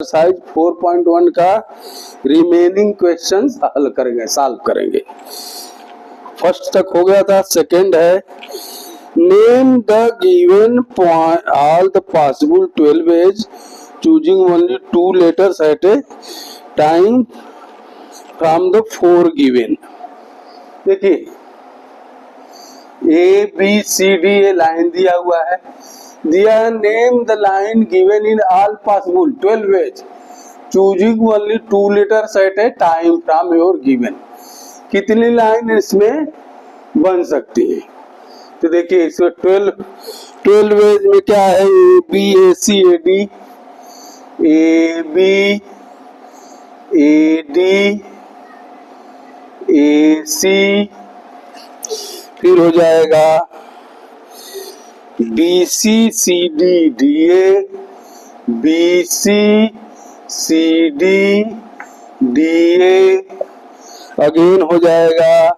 Exercise 4.1 का remaining questions हल करेंगे, सॉल्व करेंगे। फर्स्ट तक हो गया था, सेकंड है name the given point all the possible 12 ways choosing only 2 letters at a time from the 4 given. देखिए ए बी सी डी ये लाइन दिया हुआ है, दिया name the line given in all possible 12 ways choosing only 2 letters at a time from your given. कितनी line इसमें बन सकती है? तो देखिए इसमें 12 वेज में क्या है, A B A C A D, A B A D A C, फिर हो जाएगा B C C D D A, B C C D D A, again हो जाएगा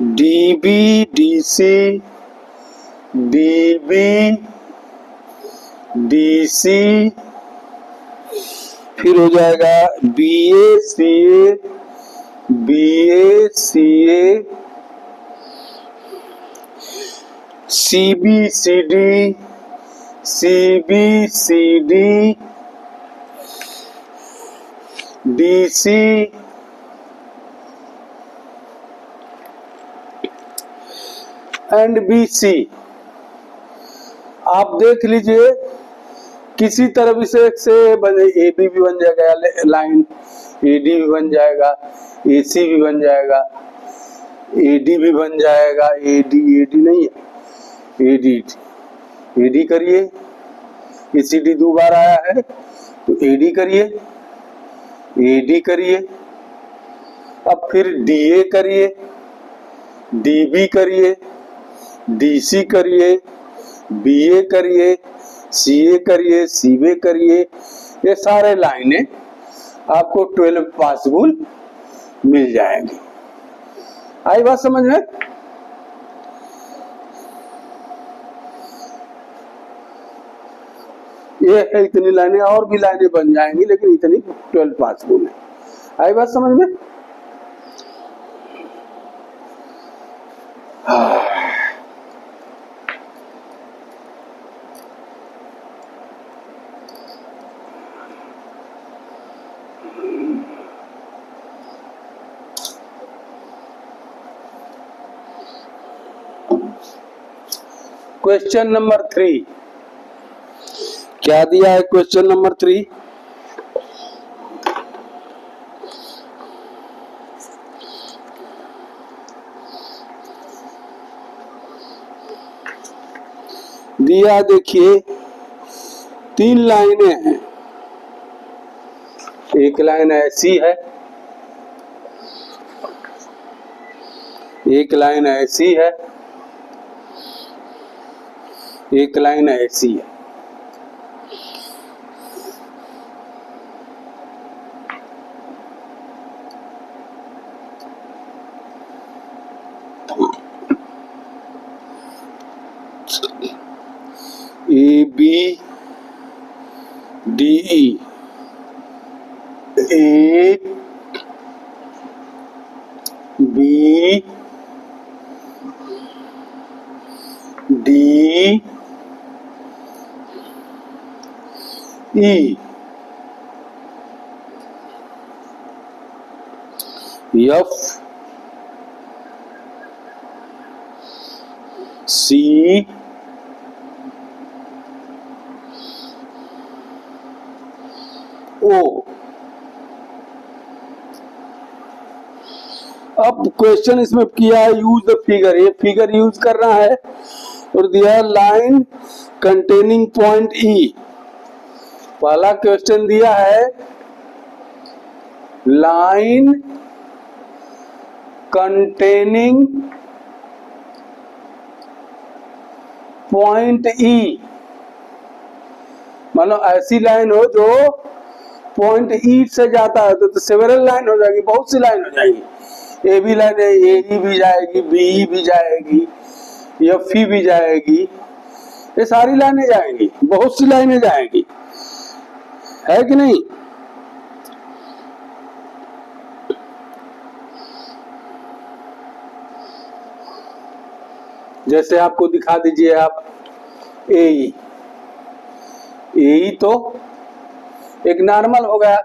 D B D C D B D C, फिर हो जाएगा B A C A, B A C A, C B C D, C B C D, D C, and B C. आप देख लीजिए किसी तरफ से बने, ए बी भी बन जाएगा लाइन, ए डी भी बन जाएगा, ए सी भी बन जाएगा, ए डी भी बन जाएगा, ए डी नहीं है, ए डी करिए, ए सी डी 2 बार आया है तो ए डी करिए, ए डी करिए, अब फिर डी ए करिए, डी बी करिए, डी सी करिए, बी ए करिए, सी ए करिए, सी बी करिए। ये सारे लाइनें आपको 12 पॉसिबल मिल जाएंगी। आई बात समझ में? ये है इतनी लाइनें, और भी लाइनें बन जाएंगी लेकिन इतनी 12 पॉसिबल है। आई बात समझ में? क्वेश्चन नंबर 3 क्या दिया है? क्वेश्चन नंबर 3 दिया, देखिए 3 लाइनें हैं। एक लाइन ऐसी है, एक लाइन ऐसी है, एक लाइन ऐसी है। A B D E, A B D E, F C O. अब क्वेश्चन इसमें किया है यूज द फिगर, ये फिगर यूज करना है और दिया लाइन कंटेनिंग पॉइंट ई। पहला क्वेश्चन दिया है लाइन कंटेनिंग पॉइंट ई, मतलब ऐसी लाइन हो जो पॉइंट ई से जाता है तो सेवरल लाइन हो जाएगी, बहुत सी लाइन हो जाएगी। ए बी लाइन है, ए भी जाएगी, बी भी जाएगी, एफ भी जाएगी, ये सारी लाइनें जाएंगी, बहुत सी लाइनें जाएंगी। है कि नहीं? जैसे आपको दिखा दीजिए आप ए तो एक नॉर्मल हो गया,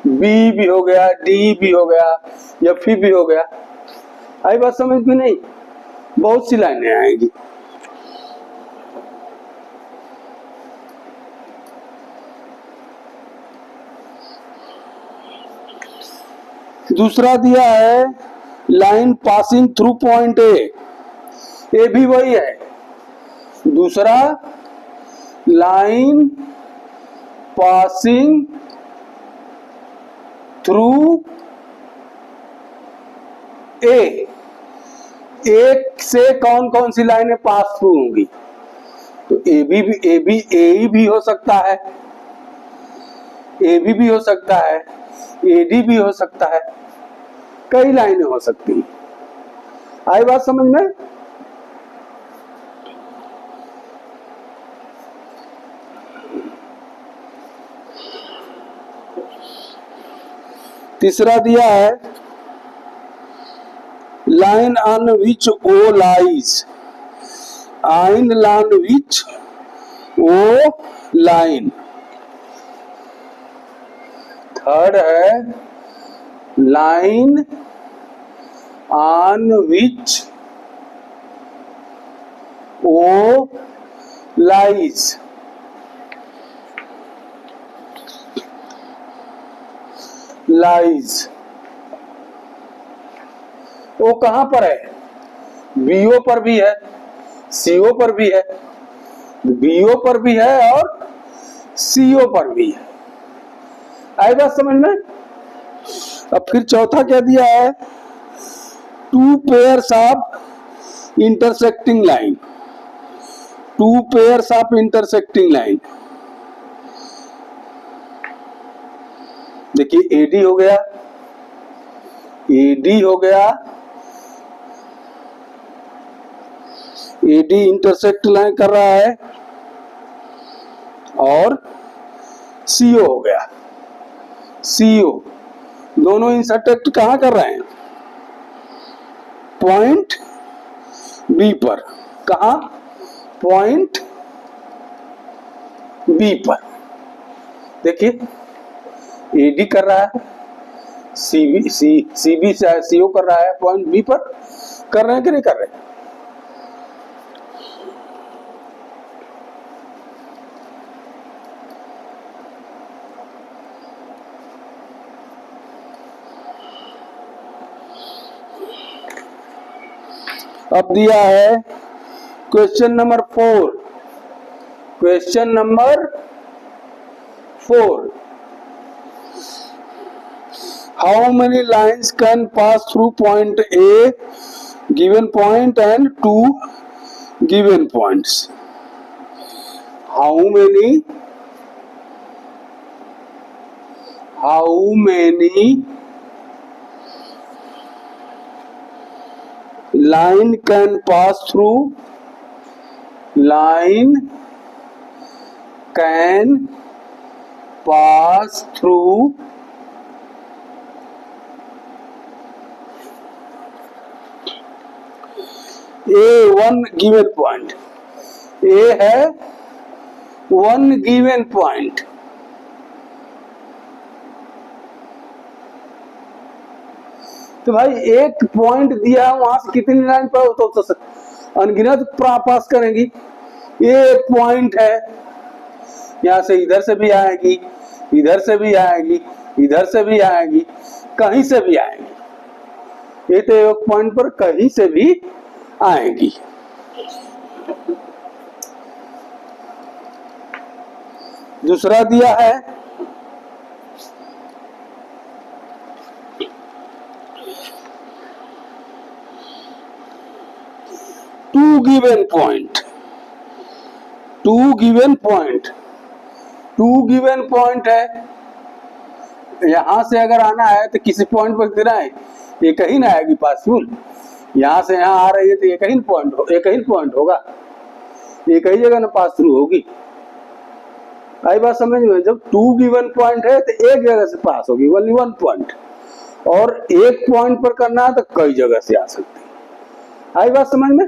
बी भी हो गया, डी भी हो गया, एफ भी हो गया। आई बात समझ में नहीं? बहुत सी लाइनें आएंगी। दूसरा दिया है line passing through point A भी वही है। दूसरा लाइन पासिंग थ्रू ए, एक से कौन कौन सी लाइनें पास थ्रू होंगी? तो ए भी हो सकता है, ए भी हो सकता है, एडी भी हो सकता है, कई लाइनें हो सकती हैं। आई बात समझ में? तीसरा दिया है line on which O lies, line on which O line. Third है line on which O lies. Lies वो कहां पर है? बीओ पर भी है, सीओ पर भी है, बीओ पर भी है और सीओ पर भी है। आई बात समझ में? अब फिर चौथा क्या दिया है? Two pairs of intersecting line, two pairs of intersecting line. देखिए एडी हो गया, एडी हो गया, एडी इंटरसेक्ट लाइन कर रहा है, और सीओ हो गया, सीओ दोनों इंटरसेक्ट कहां कर रहे हैं? पॉइंट बी पर। कहां? पॉइंट बी पर। देखिए एडी कर रहा है, सीबी से सीओ कर रहा है, पॉइंट बी पर कर रहे हैं कि नहीं कर रहे? अब दिया है question number 4, question number 4, how many lines can pass through point A given point and two given points? How many line can pass through, line can pass through A one given point। A है one given point, तो भाई एक point दिया है, वहां से कितनी line पर तो अनगिनत पास करेंगी। ये एक पॉइंट है, यहां से इधर से भी आएगी, इधर से भी आएगी, इधर से भी आएगी, कहीं से भी आएगी। ये तो एक पॉइंट पर कहीं से भी आएगी। दूसरा दिया है two given point, two given point, two given point है। यहां से अगर आना है तो किसी पॉइंट पर गिरा है, एक ही ना आएगी पासफुल। यहां से यहां आ रही है तो एक ही पॉइंट होगा, एक ही जगह ना पास थ्रू होगी। आई बात समझ में? जब 2 गिवन पॉइंट है तो एक जगह से पास होगी, ओनली 1 पॉइंट, और एक पॉइंट पर करना है तो कई जगह से आ सकती है। आई बात समझ में?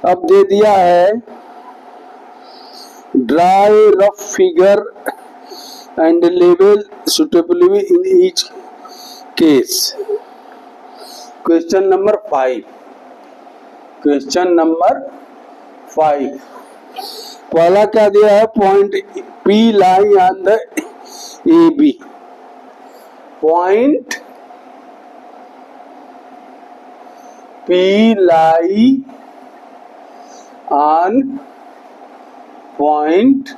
अब दे दिया है dry rough figure and level suitably in each case. Question number 5, question number 5 पहला क्या दिया है? Point P lie on the AB, point P lie on point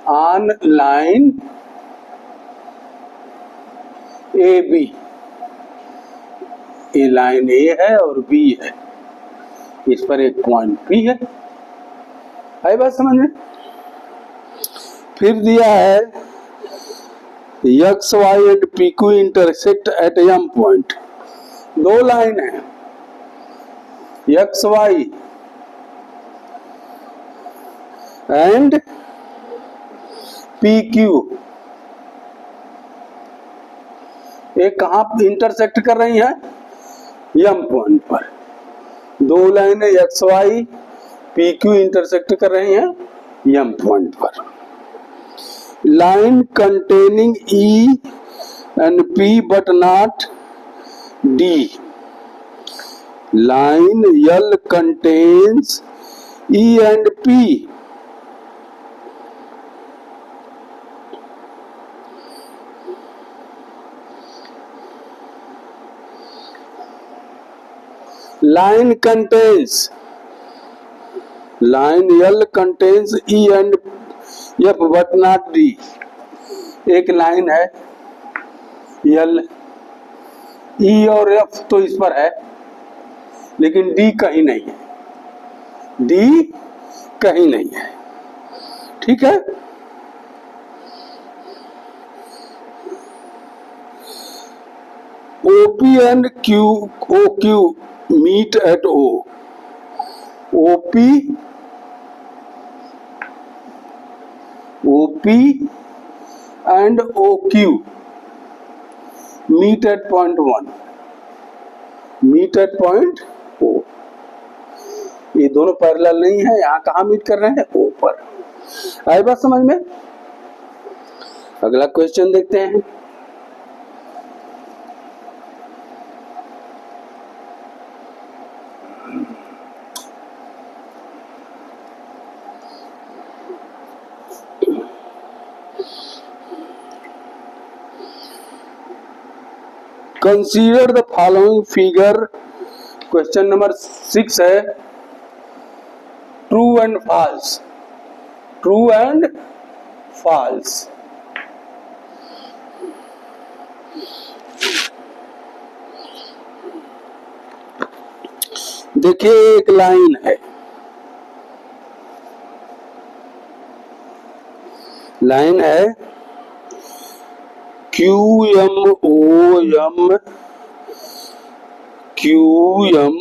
on line AB, ये लाइन A है और B है, इस पर एक पॉइंट P है। आई बात समझ में? फिर दिया है x y and PQ intersect at M point. दो लाइन है, x y एंड PQ, ये कहां इंटरसेक्ट कर रही है? M पॉइंट पर। दो लाइनें XY PQ इंटरसेक्ट कर रही हैं M पॉइंट पर। Line containing E and P but not D, line L contains E and P line contains, line L contains E and F but not D। एक line है L, E और F तो इस पर है, लेकिन D कहीं नहीं है, D कहीं नहीं है। ठीक है, OP and OQ meet at O, OP and OQ meet at point 1, meet at point O। ये दोनों पैरेलल नहीं है, यहाँ कहाँ मीट कर रहे हैं? O पर। आई बात समझ में? अगला क्वेश्चन देखते हैं। Consider the following figure. Question number 6 है true and false, true and false. देखिए एक लाइन है, लाइन है QMOM QM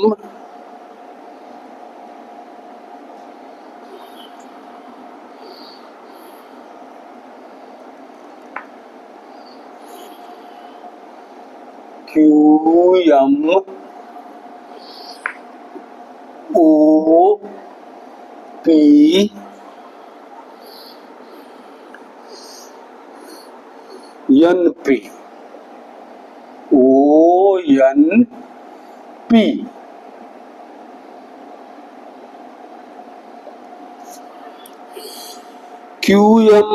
QMOP NP ONP।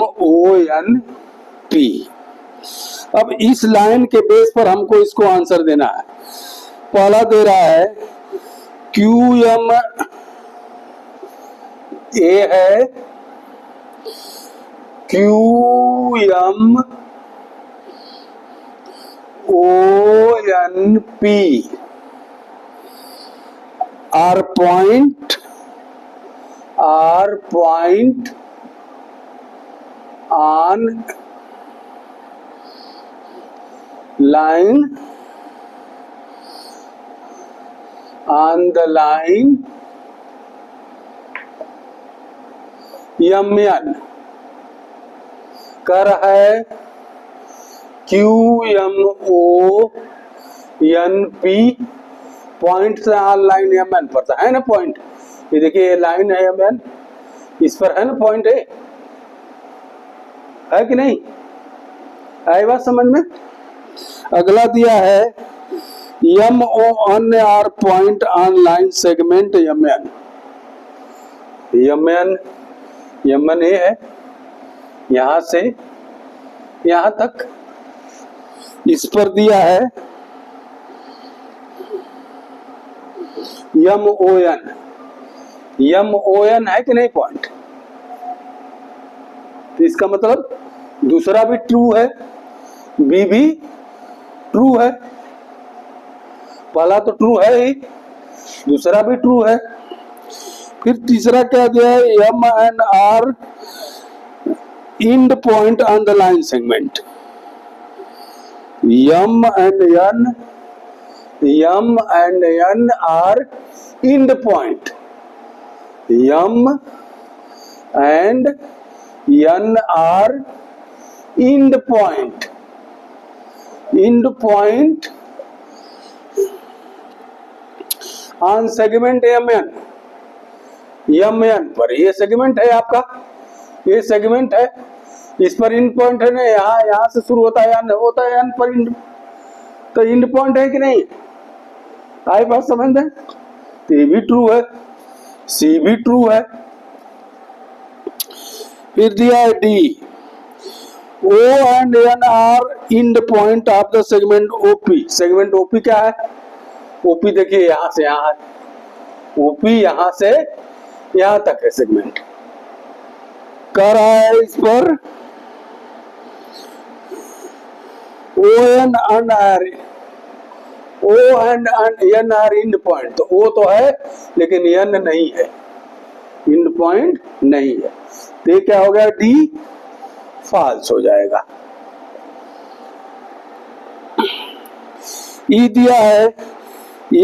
QMONP। अब इस लाइन के बेस पर हमको इसको आंसर देना है। पहला दे रहा है QM A है, QM ONP R point on line on the line MN कर है QMONP पॉइंट से ऑन लाइन MN पर है ना पॉइंट। ये देखिए ये लाइन है MN, इस पर है ना पॉइंट है कि नहीं? आई बात समझ में? अगला दिया है MON are point on line segment MN। MN ये है यहां से यहां तक, इस पर दिया है MON है कि नहीं पॉइंट। तो इसका मतलब दूसरा भी ट्रू है, बी भी ट्रू है। पहला तो ट्रू है ही, दूसरा भी ट्रू है। फिर तीसरा क्या दिया है MNR end point on the line segment. M and N are end point. M and N are end point. End point on segment MN पर। ये सेगमेंट है आपका, ये सेगमेंट है, इस पर इंड पॉइंट है ना, यहाँ से शुरू होता है होता है पर इंड, तो इंड पॉइंट है कि नहीं? आई बात समझ में? तो ये भी ट्रू है, सी भी ट्रू है। फिर दिया है D, O and N are end point of the segment OP। Segment OP क्या है? OP देखिए यहां से यहां है, OP यहां से यहां तक है सेगमेंट। कर रहा है इस पर O and N are end point. तो O तो है लेकिन N नहीं है, इंड पॉइंट नहीं है। तो ये क्या हो गया? डी फॉल्स हो जाएगा। ई दिया है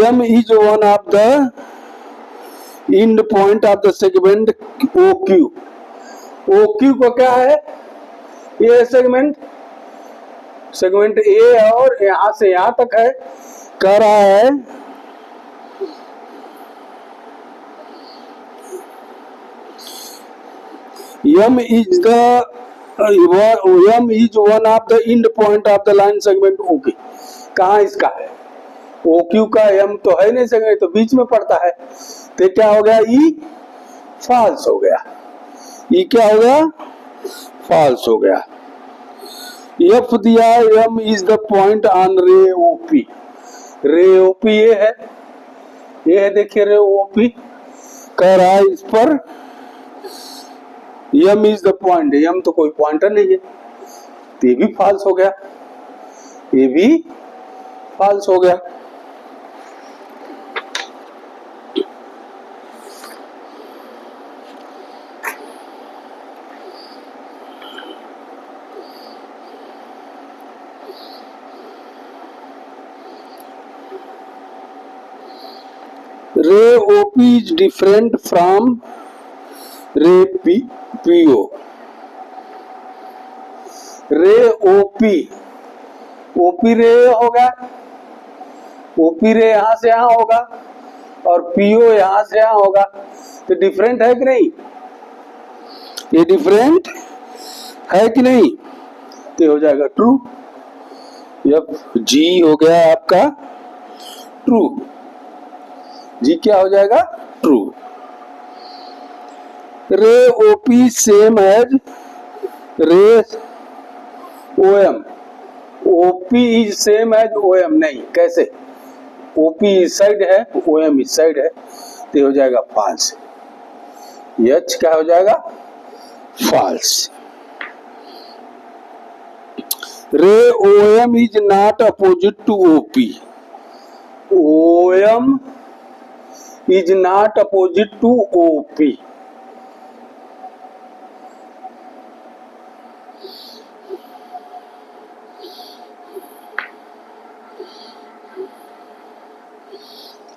M is one of the end point of the segment OQ। OQ को क्या है? ये सेगमेंट A है और यहां से यहां तक है। कह रहा है M is one of the end point of the line segment OQ। कहाँ इसका है? OQ का M तो है नहीं सेगमेंट, तो बीच में पड़ता है। तो क्या हो गया? E फॉल्स हो गया। E क्या हो गया? फॉल्स हो गया। F दिया है M is the point on ray OP। रे OP ये है देखिए रे OP। कह रहा है इस पर M is the point। M तो कोई पॉइंटर नहीं है, तो ये भी फॉल्स हो गया, ये भी फॉल्स हो गया। रे OP is different from रे PO। रे OP रे होगा, OP रे यहां से यहां होगा और PO यहां से यहां होगा। तो डिफरेंट है कि नहीं? ये डिफरेंट है कि नहीं? तो हो जाएगा ट्रू। G हो गया आपका ट्रू। जी क्या हो जाएगा? True. Ray OP same as ray OM। OP is same as OM नहीं, कैसे? OP इस साइड है, OM इस साइड है, तो हो जाएगा फॉल्स। H क्या हो जाएगा? False. Ray OM is not opposite to OP। OM is not opposite to OP।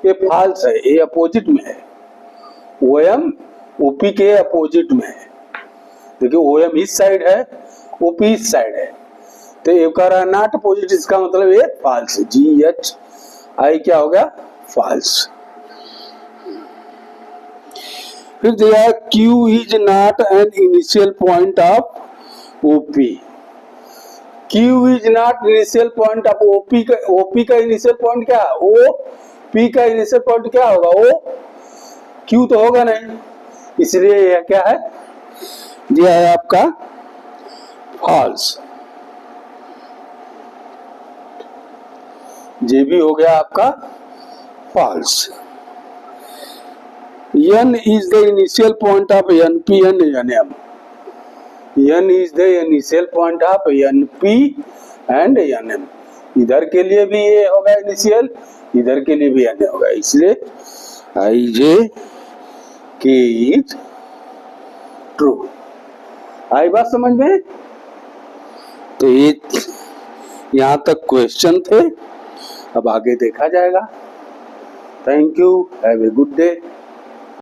ये फॉल्स है, ये अपोजिट में है। OM OP के अपोजिट में है। देखिए OM इस साइड है, OP इस साइड है, तो ये कह रहा है नॉट अपोजिट, इसका मतलब ये फॉल्स है। GHI क्या हो गया? फॉल्स। फिर दिया Q is not an initial point of OP। Q is not initial point of OP का। OP का इनिशियल पॉइंट क्या है? OP का इनिशियल पॉइंट क्या होगा? O। Q तो होगा नहीं, इसलिए यह क्या है? दिया है आपका फॉल्स। जे भी हो गया आपका false. N is the initial point of NP and NM. N is the initial point of NP and NM. इधर के लिए भी ये होगा इनिशियल, इधर के लिए भी N होगा, इसलिए IJ K is ट्रू। आई बात समझ में? तो ये यहाँ तक क्वेश्चन थे, अब आगे देखा जाएगा। Thank you, have a good day.